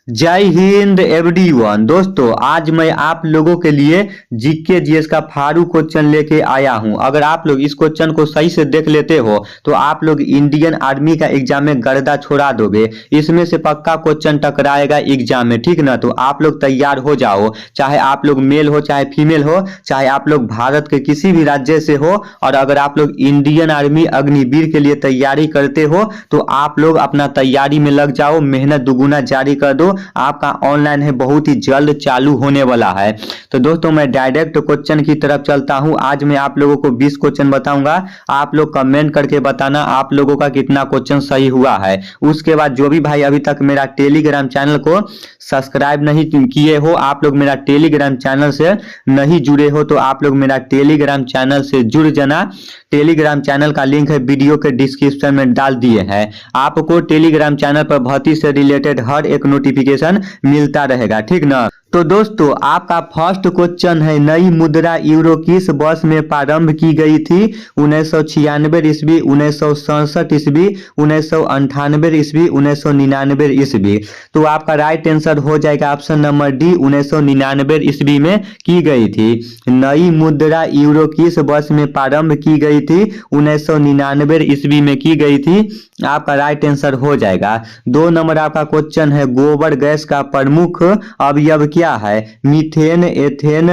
जय हिंद एवरीवन। दोस्तों आज मैं आप लोगों के लिए जीके जीएस का फाड़ू क्वेश्चन लेके आया हूं। अगर आप लोग इस क्वेश्चन को सही से देख लेते हो तो आप लोग इंडियन आर्मी का एग्जाम में गर्दा छोड़ा दोगे। इसमें से पक्का क्वेश्चन टकराएगा एग्जाम में, ठीक ना। तो आप लोग तैयार हो जाओ, चाहे आप लोग मेल हो चाहे फीमेल हो, चाहे आप लोग भारत के किसी भी राज्य से हो। और अगर आप लोग इंडियन आर्मी अग्निवीर के लिए तैयारी करते हो तो आप लोग अपना तैयारी में लग जाओ, मेहनत दुगुना जारी कर दो। आपका ऑनलाइन है बहुत ही जल्द चालू होने वाला है। तो दोस्तों मैं डायरेक्ट क्वेश्चन की तरफ चलता हूं। आज मैं आप लोगों को 20 क्वेश्चन बताऊंगा। आप लोग कमेंट करके बताना आप लोगों का कितना क्वेश्चन सही हुआ है। उसके बाद जो भी भाई अभी तक मेरा टेलीग्राम चैनल को सब्सक्राइब नहीं किए हो, आप लोग मेरा टेलीग्राम चैनल से नहीं जुड़े हो तो आप लोग मेरा टेलीग्राम चैनल से जुड़ जाना। टेलीग्राम चैनल का लिंक है वीडियो के डिस्क्रिप्शन में डाल दिए हैं। आपको टेलीग्राम चैनल पर भर्ती से रिलेटेड हर एक नोटिफिकेशन मिलता रहेगा, ठीक ना। तो दोस्तों आपका फर्स्ट क्वेश्चन है, नई मुद्रा यूरो किस वर्ष में प्रारंभ की गई थी? 1996 ईस्वी, 1967 ईस्वी, 1998 ईस्वी, 1999 ईस्वी। तो आपका राइट आंसर हो जाएगा ऑप्शन नंबर डी, 1999 ईस्वी में की गई थी। नई मुद्रा यूरो किस वर्ष में प्रारंभ की गई थी? 1999 ईस्वी में की गई थी। आपका राइट आंसर हो जाएगा। 2 नंबर आपका क्वेश्चन है, गोबर गैस का प्रमुख अवयव क्या है? Methane, ethane,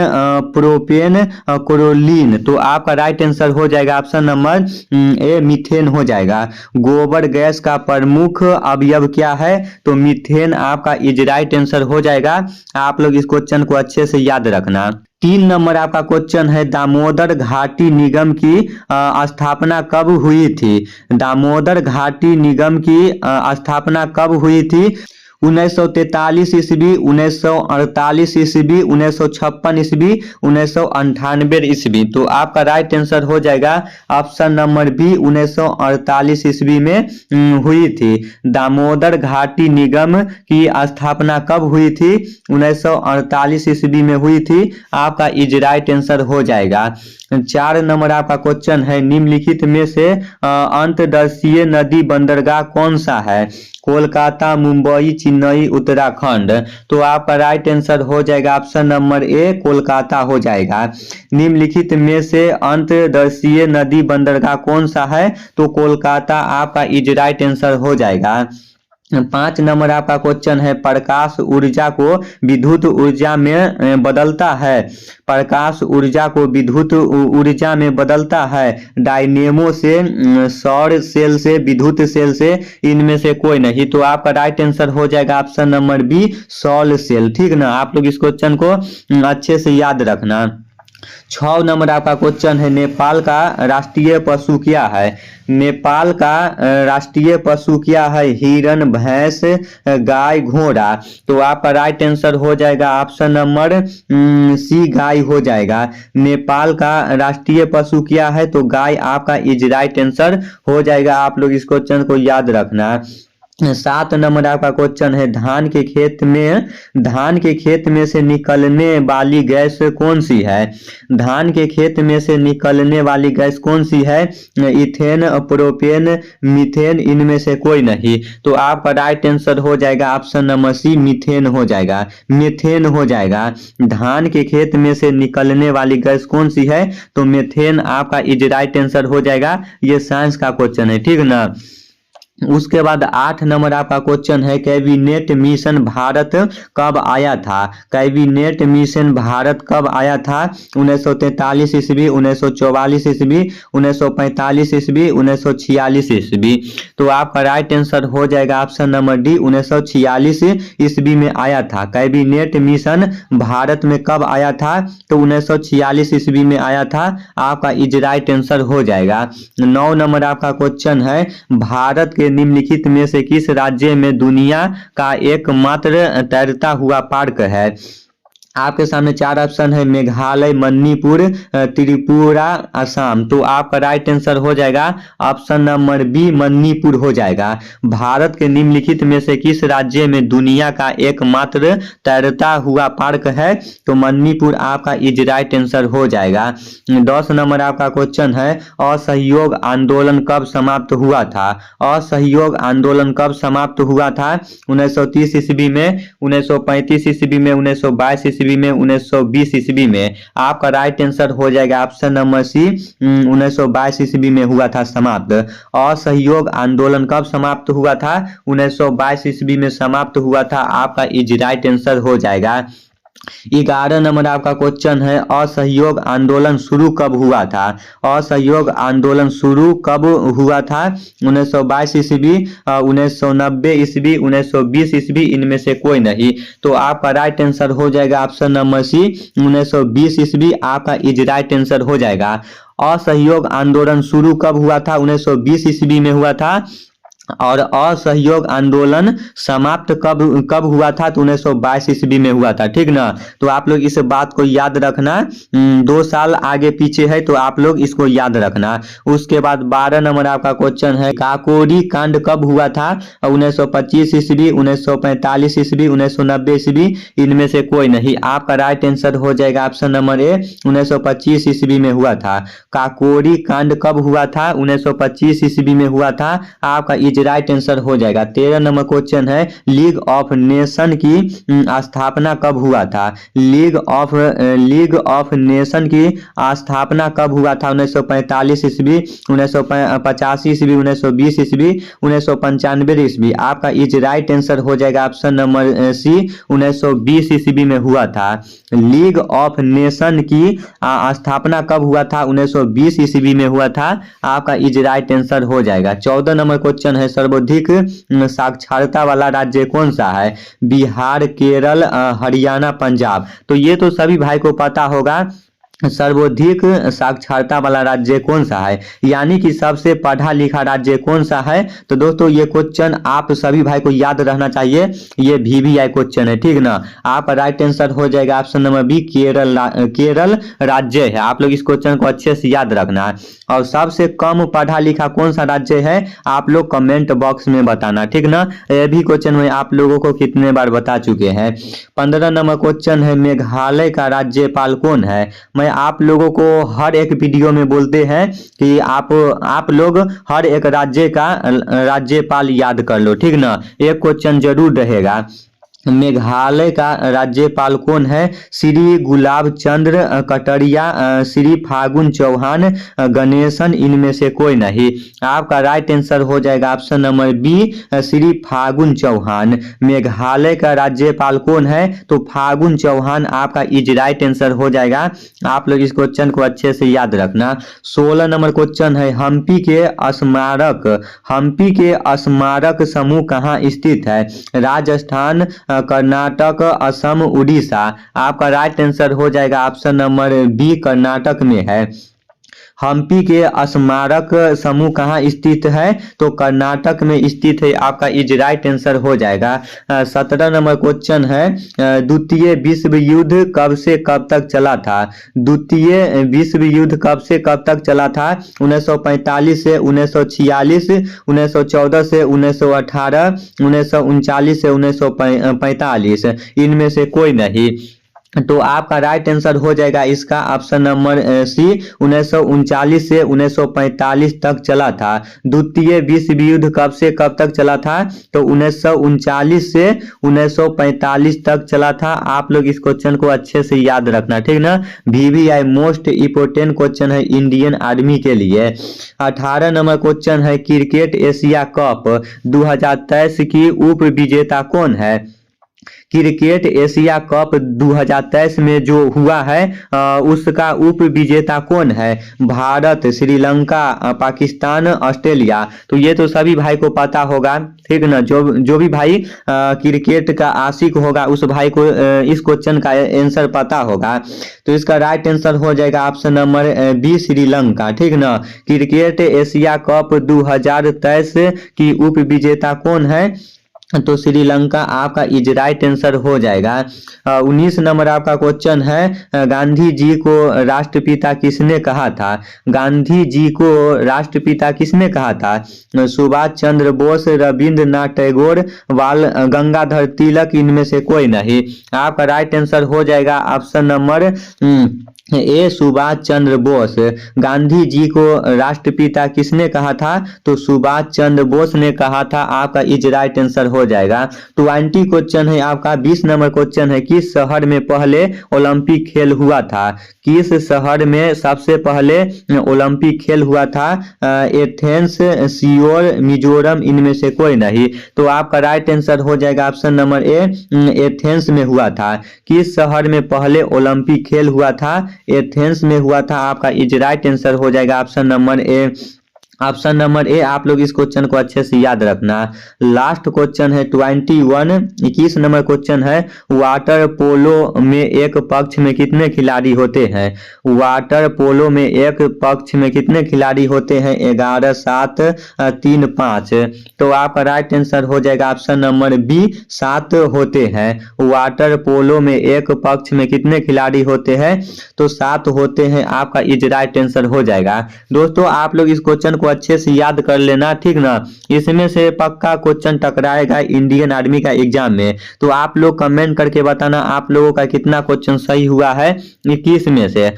propane, chlorine. तो आपका राइट आंसर हो जाएगा ऑप्शन नंबर ए, मीथेन हो जाएगा। गोबर गैस का प्रमुख अवयव क्या है? तो मीथेन आपका इज राइट आंसर हो जाएगा। आप लोग इस क्वेश्चन को अच्छे से याद रखना। 3 नंबर आपका क्वेश्चन है, दामोदर घाटी निगम की स्थापना कब हुई थी? दामोदर घाटी निगम की स्थापना कब हुई थी? 1943 ईस्वी, 1948 ईस्वी, 1956 ईस्वी, 1998 ईस्वी। तो आपका राइट आंसर हो जाएगा ऑप्शन नंबर बी, 1948 ईस्वी में हुई थी। दामोदर घाटी निगम की स्थापना कब हुई थी? 1948 ईस्वी में हुई थी। आपका इज राइट आंसर हो जाएगा। 4 नंबर आपका क्वेश्चन है, निम्नलिखित में से अंतर्देशीय नदी बंदरगाह कौन सा है? कोलकाता, मुंबई, चेन्नई, उत्तराखंड। तो आपका राइट आंसर हो जाएगा ऑप्शन नंबर ए, कोलकाता हो जाएगा। निम्नलिखित में से अंतर्देशीय नदी बंदरगाह कौन सा है? तो कोलकाता आपका इज राइट आंसर हो जाएगा। 5 नंबर आपका क्वेश्चन है, प्रकाश ऊर्जा को विद्युत ऊर्जा में बदलता है। प्रकाश ऊर्जा को विद्युत ऊर्जा में बदलता है डायनेमो से, सौर सेल से, विद्युत सेल से, इनमें से कोई नहीं। तो आपका राइट आंसर हो जाएगा ऑप्शन नंबर बी, सौर सेल, ठीक ना। आप लोग इस क्वेश्चन को अच्छे से याद रखना। 6 नंबर आपका क्वेश्चन है, नेपाल का राष्ट्रीय पशु क्या है? नेपाल का राष्ट्रीय पशु क्या है? हिरण, भैंस, गाय, घोड़ा। तो आपका राइट आंसर हो जाएगा ऑप्शन नंबर सी, गाय हो जाएगा। नेपाल का राष्ट्रीय पशु क्या है? तो गाय आपका इज राइट आंसर हो जाएगा। आप लोग इस क्वेश्चन को याद रखना। 7 नंबर आपका क्वेश्चन है, धान के खेत में से निकलने वाली गैस कौन सी है? धान के खेत में से निकलने वाली गैस कौन सी है? इथेन, प्रोपेन, मीथेन, इनमें से कोई नहीं। तो आपका राइट आंसर हो जाएगा ऑप्शन नंबर सी, मीथेन हो जाएगा, मीथेन हो जाएगा। धान के खेत में से निकलने वाली गैस कौन सी है? तो मीथेन आपका इज राइट आंसर हो जाएगा। ये साइंस का क्वेश्चन है, ठीक ना। उसके बाद 8 नंबर आपका क्वेश्चन है, कैबिनेट मिशन भारत कब आया था? कैबिनेट मिशन भारत कब आया था? 1943 ईस्वी, 1944 ईस्वी, 1945 ईस्वी, 1946 ईस्वी। तो आपका राइट आंसर हो जाएगा ऑप्शन नंबर डी, 1946 ईस्वी में आया था। कैबिनेट मिशन भारत में कब आया था? तो 1946 ईस्वी में आया था। आपका इज राइट आंसर हो जाएगा। 9 नंबर आपका क्वेश्चन है, भारत के निम्नलिखित में से किस राज्य में दुनिया का एकमात्र तैरता हुआ पार्क है? आपके सामने चार ऑप्शन है, मेघालय, मणिपुर, त्रिपुरा, असम। तो आपका राइट आंसर हो जाएगा ऑप्शन नंबर बी, मणिपुर हो जाएगा। भारत के निम्नलिखित में से किस राज्य में दुनिया का एकमात्र तैरता हुआ पार्क है? तो मणिपुर आपका इज राइट आंसर हो जाएगा। 10 नंबर आपका क्वेश्चन है, असहयोग आंदोलन कब समाप्त हुआ था? असहयोग आंदोलन कब समाप्त हुआ था? 1930 ईस्वी में, 1935 ईस्वी में, 1922 ईस्वी में, 1920 ईस्वी में। आपका राइट आंसर हो जाएगा ऑप्शन नंबर सी, 1922 ईस्वी में हुआ था समाप्त। असहयोग आंदोलन कब समाप्त हुआ था? 1922 ईस्वी में समाप्त हुआ था। आपका इज राइट आंसर हो जाएगा। 11 नंबर आपका क्वेश्चन है, असहयोग आंदोलन शुरू कब हुआ था? असहयोग आंदोलन शुरू कब हुआ था? 1922 ईस्वी, 1990 ईस्वी, 1920 ईस्वी, इनमें से कोई नहीं। तो आपका राइट आंसर हो जाएगा ऑप्शन नंबर सी, 1920 ईस्वी आपका इज राइट आंसर हो जाएगा। असहयोग आंदोलन शुरू कब हुआ था? 1920 ईस्वी में हुआ था। और असहयोग आंदोलन समाप्त कब कब हुआ था? तो 1922 ईस्वी में हुआ था। ठीक ना? तो आप लोग इस बात को याद रखना, 2 साल आगे पीछे है तो आप लोग इसको याद रखना। उसके बाद 12 नंबर आपका क्वेश्चन है, काकोरी कांड कब हुआ था? 1925 ईस्वी, 1945 ईस्वी, 1990 ईस्वी, इनमें से कोई नहीं। आपका राइट आंसर हो जाएगा ऑप्शन नंबर ए, 1925 ईस्वी में हुआ था। काकोरी कांड कब हुआ था? 1925 ईस्वी में हुआ था। आपका इज राइट आंसर हो जाएगा। 13 नंबर क्वेश्चन है, लीग ऑफ नेशन की स्थापना कब हुआ था? लीग ऑफ नेशन की स्थापना कब हुआ था? 1945 ईस्वी, 1985 ईस्वी, 1920 ईस्वी, 1995 ईस्वी। आपका इज राइट आंसर हो जाएगा ऑप्शन नंबर सी, 1920 ईस्वी में हुआ था। लीग ऑफ नेशन की स्थापना कब हुआ था? 1920 ईस्वी में हुआ था। आपका इज राइट आंसर हो जाएगा। 14 नंबर क्वेश्चन है, सर्वाधिक साक्षरता वाला राज्य कौन सा है? बिहार, केरल, हरियाणा, पंजाब। तो ये तो सभी भाई को पता होगा, सर्वाधिक साक्षरता वाला राज्य कौन सा है, यानी कि सबसे पढ़ा लिखा राज्य कौन सा है? तो दोस्तों ये क्वेश्चन आप सभी भाई को याद रहना चाहिए, ये VVI क्वेश्चन है। ठीक ना? आप राइट आंसर हो जाएगा ऑप्शन नंबर बी, केरल राज्य है। आप लोग इस क्वेश्चन को अच्छे से याद रखना। और सबसे कम पढ़ा लिखा कौन सा राज्य है, आप लोग कमेंट बॉक्स में बताना। ठीक ना? ये भी क्वेश्चन में आप लोगों को कितने बार बता चुके हैं। 15 नंबर क्वेश्चन है, मेघालय का राज्यपाल कौन है? मैं आप लोगों को हर एक वीडियो में बोलते हैं कि आप लोग हर एक राज्य का राज्यपाल याद कर लो। ठीक ना? एक क्वेश्चन जरूर रहेगा। मेघालय का राज्यपाल कौन है? श्री गुलाब चंद्र कटारिया, श्री फागुन चौहान, गणेशन, इनमें से कोई नहीं। आपका राइट आंसर हो जाएगा ऑप्शन नंबर बी, श्री फागुन चौहान। मेघालय का राज्यपाल कौन है? तो फागुन चौहान आपका इज राइट आंसर हो जाएगा। आप लोग इस क्वेश्चन को अच्छे से याद रखना। 16 नंबर क्वेश्चन है, हम्पी के स्मारक समूह कहाँ स्थित है? राजस्थान, कर्नाटक, असम, उड़ीसा। आपका राइट आंसर हो जाएगा ऑप्शन नंबर बी, कर्नाटक में है। हम्पी के स्मारक समूह कहाँ स्थित है? तो कर्नाटक में स्थित है। आपका इज राइट आंसर हो जाएगा। 17 नंबर क्वेश्चन है, द्वितीय विश्व युद्ध कब से कब तक चला था? द्वितीय विश्व युद्ध कब से कब तक चला था? 1945 से 1946, 1914 से 1918, 1939 से 1945, इनमें से कोई नहीं। तो आपका राइट आंसर हो जाएगा इसका ऑप्शन नंबर सी, 1939 से 1945 तक चला था। द्वितीय विश्व युद्ध कब से कब तक चला था? तो 1939 से 1945 तक चला था। आप लोग इस क्वेश्चन को अच्छे से याद रखना। ठीक ना? VVI मोस्ट इंपोर्टेंट क्वेश्चन है इंडियन आर्मी के लिए। 18 नंबर क्वेश्चन है, क्रिकेट एशिया कप 2023 की उप विजेता कौन है? क्रिकेट एशिया कप 2023 में जो हुआ है उसका उप विजेता कौन है? भारत, श्रीलंका, पाकिस्तान, ऑस्ट्रेलिया। तो ये तो सभी भाई को पता होगा। ठीक ना? जो भी भाई क्रिकेट का आशिक होगा उस भाई को इस क्वेश्चन का आंसर पता होगा। तो इसका राइट आंसर हो जाएगा ऑप्शन नंबर बी, श्रीलंका। ठीक ना? क्रिकेट एशिया कप 2023 की उप विजेता कौन है? तो श्रीलंका आपका इज राइट आंसर हो जाएगा। 19 नंबर आपका क्वेश्चन है, गांधी जी को राष्ट्रपिता किसने कहा था? गांधी जी को राष्ट्रपिता किसने कहा था? सुभाष चंद्र बोस, रविंद्रनाथ टैगोर, बाल गंगाधर तिलक, इनमें से कोई नहीं। आपका राइट आंसर हो जाएगा option number A, Subhash Chandra Bose. Gandhi ji को राष्ट्रपिता किसने कहा था? तो सुभाष चंद्र बोस ने कहा था। आपका इज राइट आंसर हो जाएगा। 20 क्वेश्चन है आपका। 20 नंबर क्वेश्चन है, किस शहर में पहले ओलंपिक खेल हुआ था? किस शहर में सबसे पहले ओलंपिक खेल हुआ था? एथेंस, सियोल, मिजोरम, इनमें से कोई नहीं। तो आपका राइट आंसर हो जाएगा ऑप्शन नंबर ए, एथेंस में हुआ था। किस शहर में पहले ओलंपिक खेल हुआ था? एथेंस में हुआ था। आपका इज राइट आंसर हो जाएगा option number A. Option number A, आप लोग इस क्वेश्चन को अच्छे से याद रखना। लास्ट क्वेश्चन है 21 नंबर क्वेश्चन है, वाटर पोलो में एक पक्ष में कितने खिलाड़ी होते हैं? वाटर पोलो में एक पक्ष में कितने खिलाड़ी होते हैं? 11, 7, 3, 5। तो आपका राइट आंसर हो जाएगा ऑप्शन नंबर बी, 7 होते हैं। वाटर पोलो में एक पक्ष में कितने खिलाड़ी होते हैं? तो 7 होते हैं। आपका इज राइट आंसर हो जाएगा। दोस्तों आप लोग इस क्वेश्चन को अच्छे से याद कर लेना, ठीक ना। इसमें से पक्का क्वेश्चन टकराएगा इंडियन आर्मी का एग्जाम में। तो आप लोग कमेंट करके बताना आप लोगों का कितना क्वेश्चन सही हुआ है 21 में से।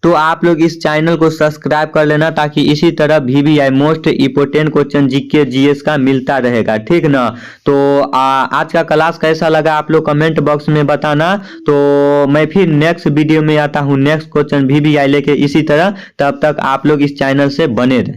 तो आप लोग इस चैनल को सब्सक्राइब कर लेना ताकि इसी तरह VVI most important question GK GS का मिलता रहेगा, ठीक ना। तो आज का क्लास कैसा लगा आप लोग कमेंट बॉक्स में बताना। तो मैं फिर नेक्स्ट वीडियो में आता हूँ नेक्स्ट क्वेश्चन VVI लेके इसी तरह। तब तक आप लोग इस चैनल से बने रहे।